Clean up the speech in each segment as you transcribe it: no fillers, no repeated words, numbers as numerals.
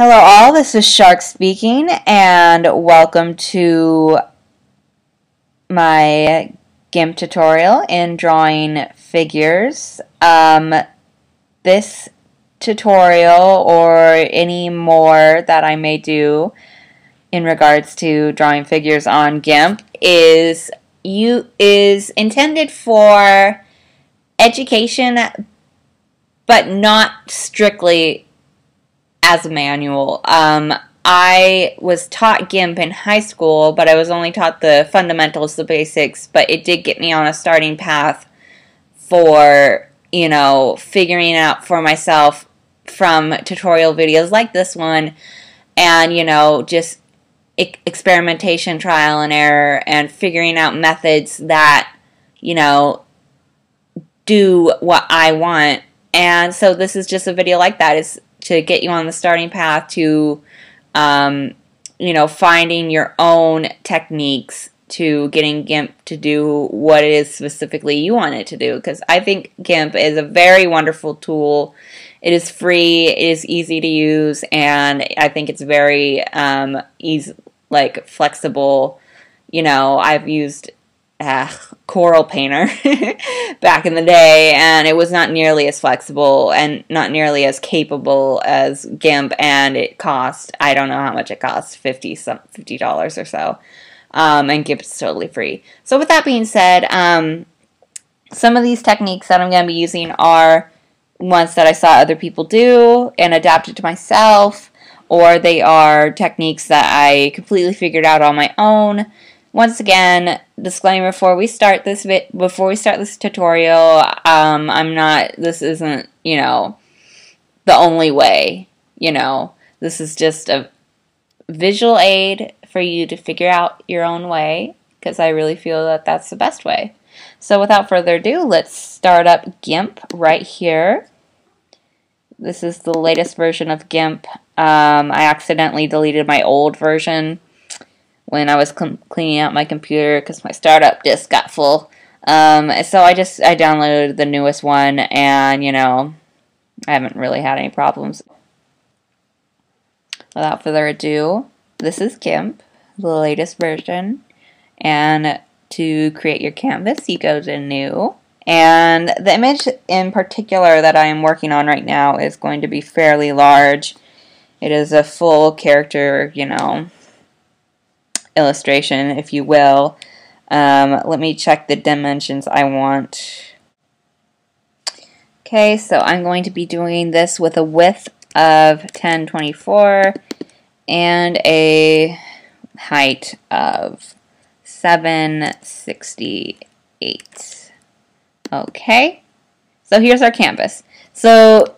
Hello all, this is Shark speaking, and welcome to my GIMP tutorial in drawing figures. This tutorial, or any more that I may do in regards to drawing figures on GIMP, is intended for education, but not strictly as a manual. I was taught GIMP in high school, but I was only taught the fundamentals, the basics, but it did get me on a starting path for, figuring out for myself from tutorial videos like this one, and, just experimentation, trial and error, and figuring out methods that, do what I want. And so this is just a video like that. It's to get you on the starting path to, finding your own techniques to getting GIMP to do what it is specifically you want it to do. Because I think GIMP is a very wonderful tool. It is free, it is easy to use, and I think it's very flexible. I've used Coral Painter back in the day, and it was not nearly as flexible and not nearly as capable as GIMP, and it cost, I don't know how much it cost, $50 or so, and GIMP is totally free. So with that being said, some of these techniques that I'm going to be using are ones that I saw other people do and adapted to myself, or they are techniques that I completely figured out on my own. Once again, disclaimer before we start this tutorial, this isn't, the only way, this is just a visual aid for you to figure out your own way, because I really feel that that's the best way. So without further ado, let's start up GIMP right here. This is the latest version of GIMP. I accidentally deleted my old version when I was cleaning out my computer because my startup disk got full. So I downloaded the newest one, and I haven't really had any problems. Without further ado, this is GIMP, the latest version, and to create your canvas you go to New, and the image in particular that I am working on right now is going to be fairly large. It is a full character, illustration, if you will. Let me check the dimensions I want. Okay, so I'm going to be doing this with a width of 1024 and a height of 768. Okay, so here's our canvas. So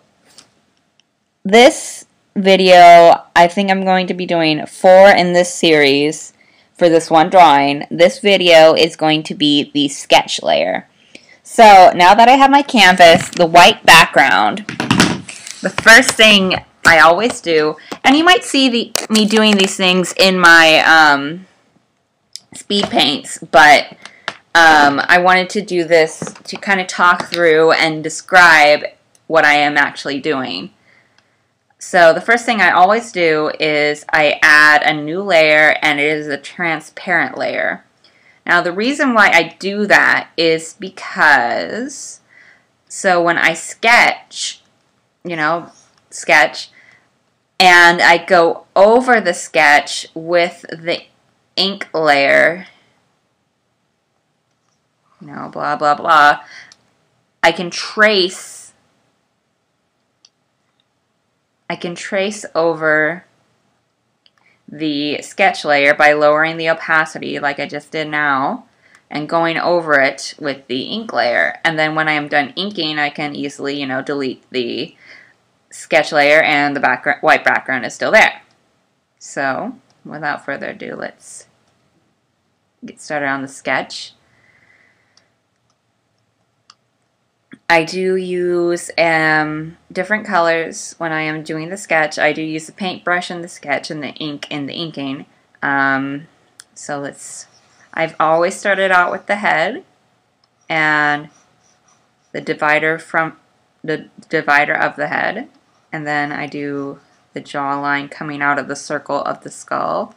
this video, I think I'm going to be doing 4 in this series. For this one drawing, this video is going to be the sketch layer. So now that I have my canvas, the white background, the first thing I always do, and you might see me doing these things in my speed paints, but I wanted to do this to kind of talk through and describe what I am actually doing. So the first thing I always do is I add a new layer, and it is a transparent layer. Now the reason why I do that is because, so when I sketch, sketch, and I go over the sketch with the ink layer, blah, blah, blah, I can trace over the sketch layer by lowering the opacity like I just did now and going over it with the ink layer. And then when I am done inking, I can easily, delete the sketch layer, and the white background is still there. So without further ado, let's get started on the sketch. I do use different colors when I am doing the sketch. I do use the paintbrush in the sketch and the ink in the inking. So I've always started out with the head and the divider of the head, and then I do the jawline coming out of the circle of the skull.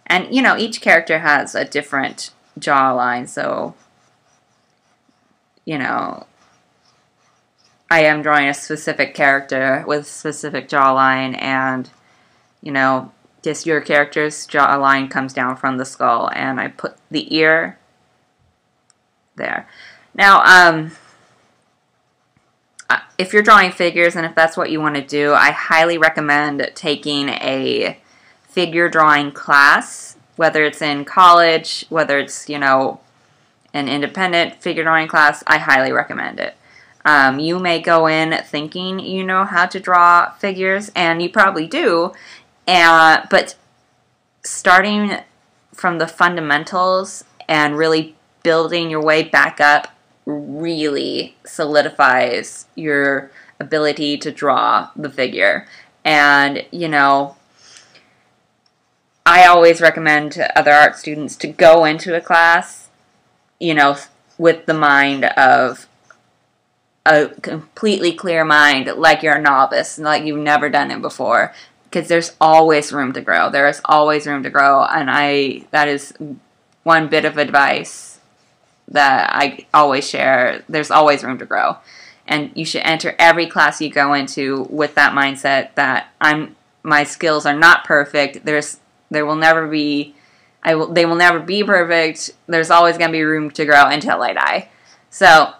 And, you know, each character has a different jawline, so, you know, I am drawing a specific character with a specific jawline, and, you know, just your character's jawline comes down from the skull, and I put the ear there. Now, if you're drawing figures and if that's what you want to do, I highly recommend taking a figure drawing class, whether it's in college, whether it's, you know, an independent figure drawing class. I highly recommend it. You may go in thinking you know how to draw figures, and you probably do, but starting from the fundamentals and really building your way back up really solidifies your ability to draw the figure. And, you know, I always recommend to other art students to go into a class, you know, with the mind of a completely clear mind, like you're a novice, like you've never done it before, because there's always room to grow. There is always room to grow, and that is one bit of advice that I always share. There's always room to grow, and you should enter every class you go into with that mindset that my skills are not perfect. They will never be perfect. There's always going to be room to grow until I die. So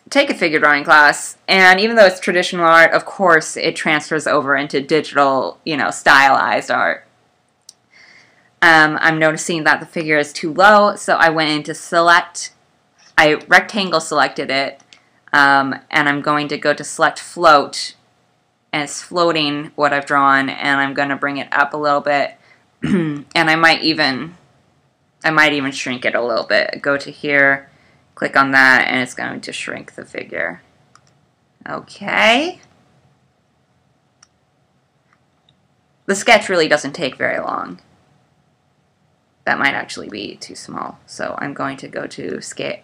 take a figure drawing class, and even though it's traditional art, of course it transfers over into digital, you know, stylized art. I'm noticing that the figure is too low, so I went into select. I rectangle selected it, and I'm going to go to select float, and it's floating what I've drawn, and I'm going to bring it up a little bit, and I might even shrink it a little bit. Go to here, click on that, and it's going to shrink the figure. Okay. The sketch really doesn't take very long. That might actually be too small. So I'm going to go to scale.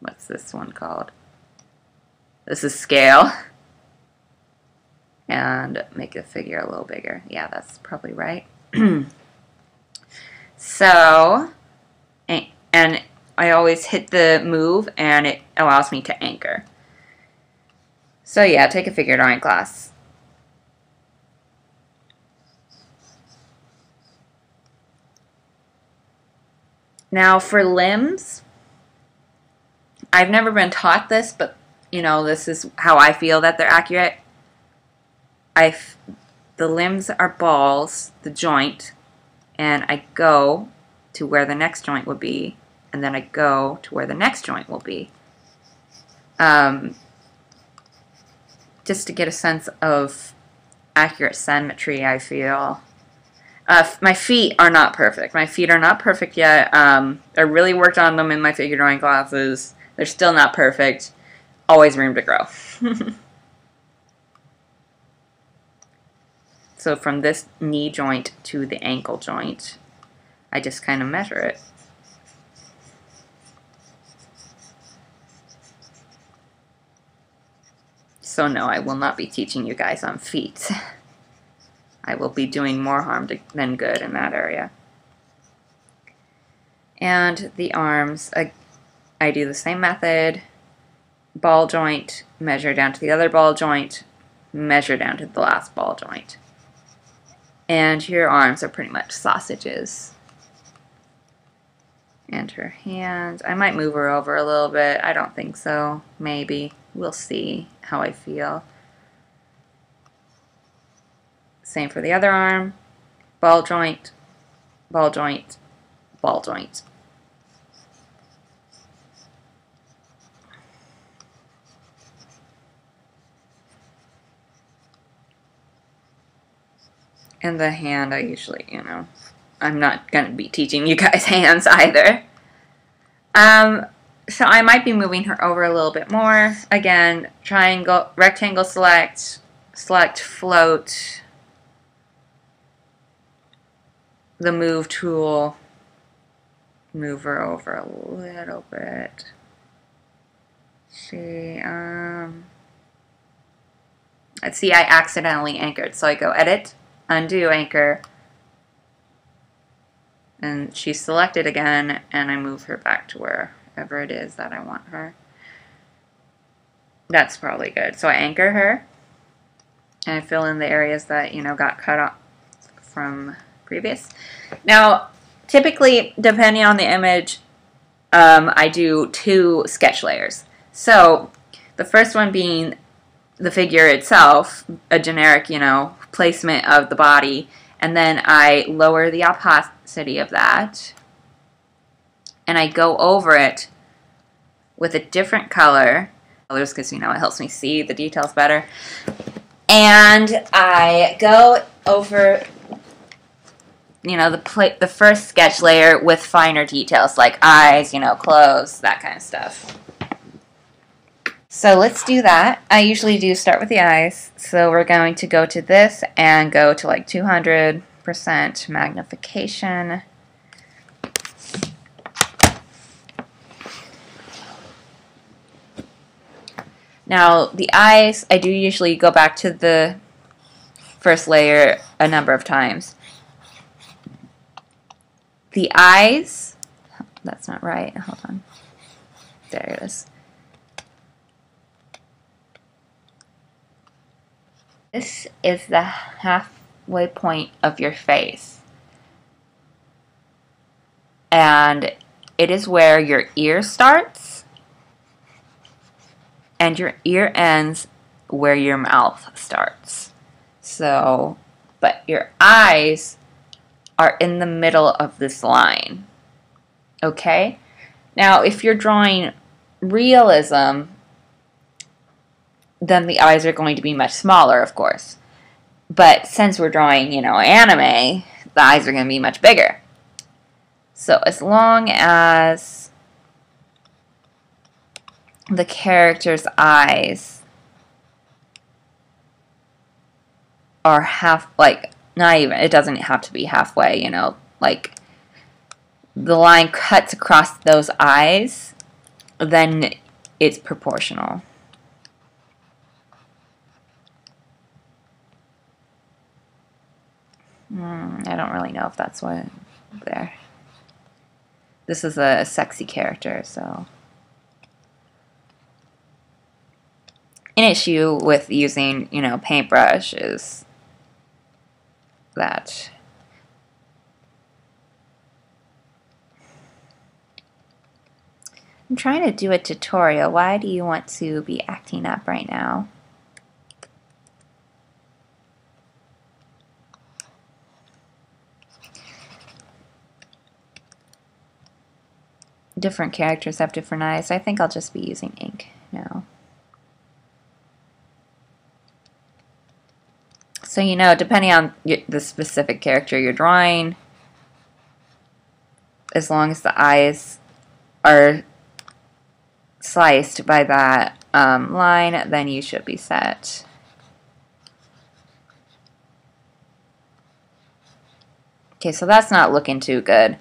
What's this one called? This is scale. And make the figure a little bigger. Yeah, that's probably right. So, and I always hit the move, and it allows me to anchor. So yeah, take a figure drawing class. Now for limbs, I've never been taught this, but you know, this is how I feel that they're accurate. The limbs are balls, the joint, and I go to where the next joint will be, and then I go to where the next joint will be. Just to get a sense of accurate symmetry, I feel. My feet are not perfect. My feet are not perfect yet. I really worked on them in my figure drawing classes. They're still not perfect. Always room to grow. So from this knee joint to the ankle joint, I just kind of measure it. So no, I will not be teaching you guys on feet. I will be doing more harm than good in that area. And the arms, I do the same method. Ball joint, measure down to the other ball joint, measure down to the last ball joint. And your arms are pretty much sausages. And her hands, I might move her over a little bit. I don't think so. Maybe. We'll see how I feel. Same for the other arm. Ball joint, ball joint, ball joint. And the hand, I usually, you know, I'm not going to be teaching you guys hands either. So I might be moving her over a little bit more. Again, triangle, rectangle select, select float, the move tool, move her over a little bit. Let's see, I accidentally anchored. So I go Edit, Undo Anchor, and she's selected again, and I move her back to wherever it is that I want her. That's probably good. So I anchor her, and I fill in the areas that, you know, got cut off from previous. Now, typically, depending on the image, I do 2 sketch layers. So the first one being the figure itself, a generic, you know, placement of the body, and then I lower the opacity of that, and I go over it with a different color, because, you know, it helps me see the details better, and I go over, you know, the first sketch layer with finer details like eyes, you know, clothes, that kind of stuff. So let's do that. I usually do start with the eyes. So we're going to go to this and go to like 200% magnification. Now the eyes, I do usually go back to the first layer a number of times. The eyes, that's not right, hold on. There it is. This is the halfway point of your face. And it is where your ear starts and your ear ends where your mouth starts. So, but your eyes are in the middle of this line. Okay? Now, if you're drawing realism, then the eyes are going to be much smaller, of course. But since we're drawing, you know, anime, the eyes are going to be much bigger. So as long as the character's eyes are half, like, not even, it doesn't have to be halfway, you know, like, the line cuts across those eyes, then it's proportional. I don't really know if that's what there. This is a sexy character, so. An issue with using, you know, paintbrush is that I'm trying to do a tutorial. Why do you want to be acting up right now? Different characters have different eyes. I think I'll just be using ink now. So, you know, depending on the specific character you're drawing, as long as the eyes are sliced by that line, then you should be set. Okay, so that's not looking too good.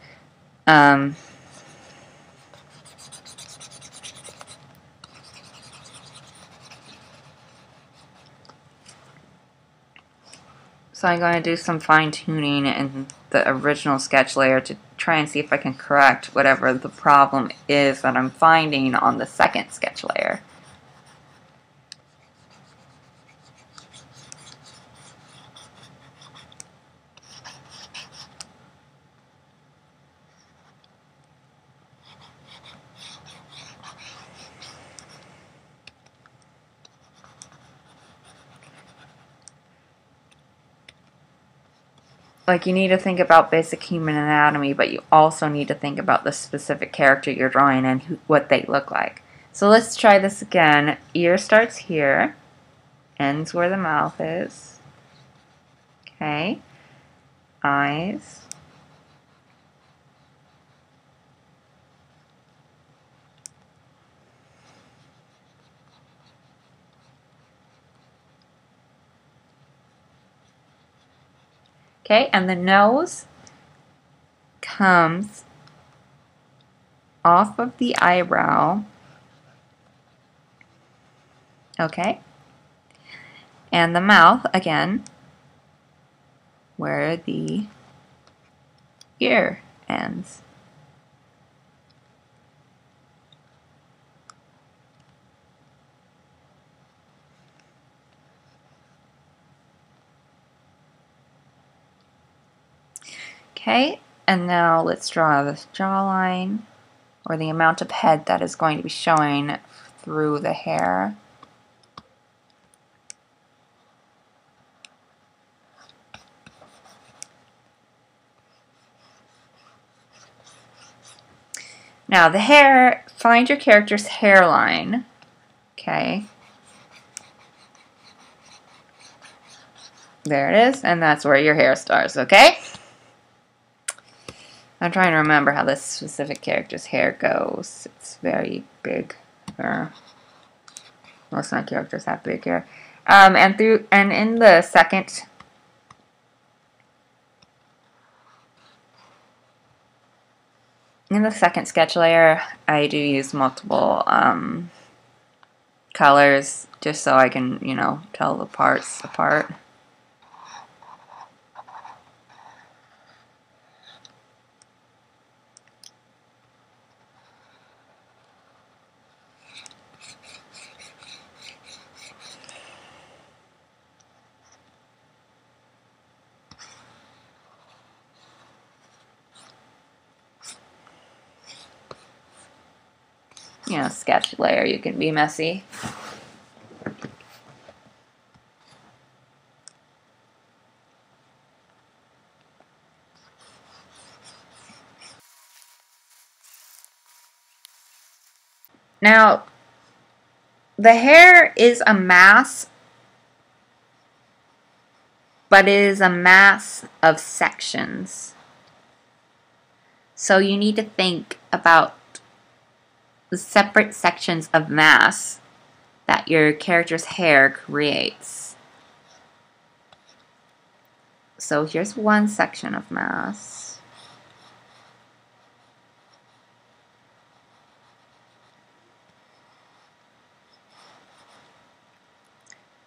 So I'm going to do some fine-tuning in the original sketch layer to try and see if I can correct whatever the problem is that I'm finding on the second sketch layer. Like, you need to think about basic human anatomy, but you also need to think about the specific character you're drawing and what they look like. So let's try this again. Ear starts here, ends where the mouth is. Okay. Eyes. Okay, and the nose comes off of the eyebrow. Okay. And the mouth, again, where the ear ends. Okay, and now let's draw this jawline, or the amount of head that is going to be showing through the hair. Now the hair, find your character's hairline, okay? There it is, and that's where your hair starts, okay? I'm trying to remember how this specific character's hair goes. It's very big. Most of my characters have big hair. And in the second sketch layer, I do use multiple colors just so I can, you know, tell the parts apart. You know, sketch layer, you can be messy. Now, the hair is a mass, but it is a mass of sections. So you need to think about the separate sections of mass that your character's hair creates. So here's one section of mass.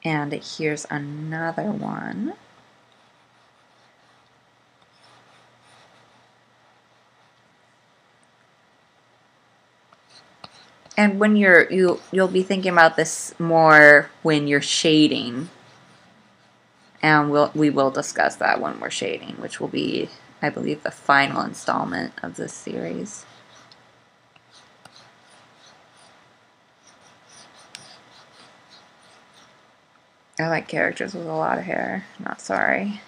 And here's another one. And when you'll be thinking about this more when you're shading. And we will discuss that when we're shading, which will be, I believe, the final installment of this series. I like characters with a lot of hair. Not sorry.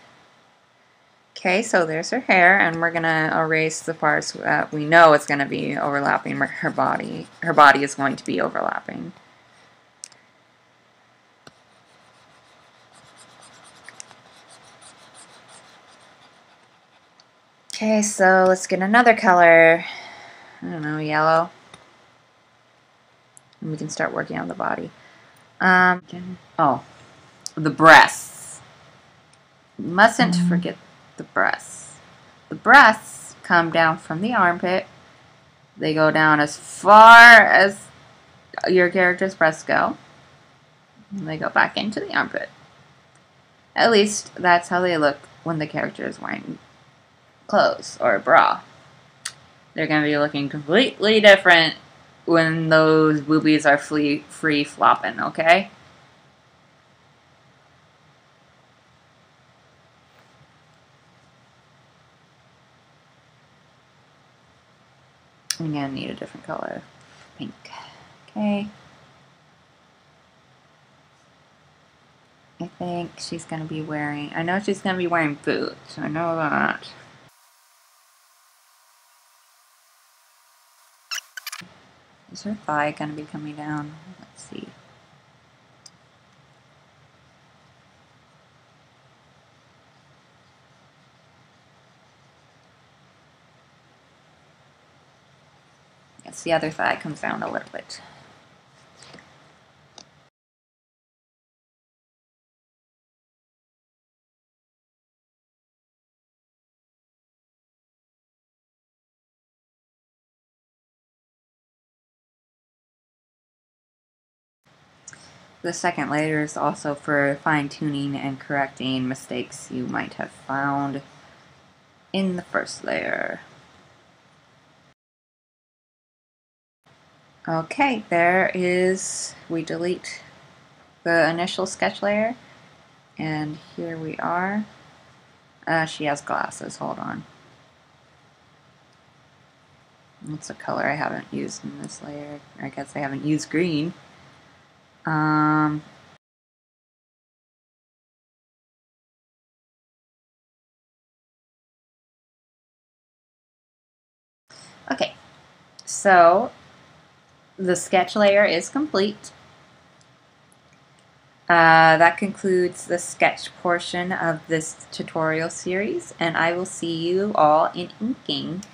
Okay, so there's her hair, and we're gonna erase the parts that we know it's gonna be overlapping her body. Her body is going to be overlapping. Okay, so let's get another color. I don't know, yellow. And we can start working on the body. Oh, the breasts. Mustn't forget the breasts. The breasts come down from the armpit. They go down as far as your character's breasts go. And they go back into the armpit. At least that's how they look when the character is wearing clothes or a bra. They're going to be looking completely different when those boobies are free flopping, okay? I'm going to need a different color. Pink. Okay. I think she's going to be wearing... I know she's going to be wearing boots. I know that. Is her thigh going to be coming down? Let's see. Yes, the other thigh comes down a little bit. The second layer is also for fine-tuning and correcting mistakes you might have found in the first layer. Okay, we delete the initial sketch layer, and here we are. She has glasses, hold on. That's a color I haven't used in this layer. I guess I haven't used green. Okay, so the sketch layer is complete. That concludes the sketch portion of this tutorial series, and I will see you all in inking.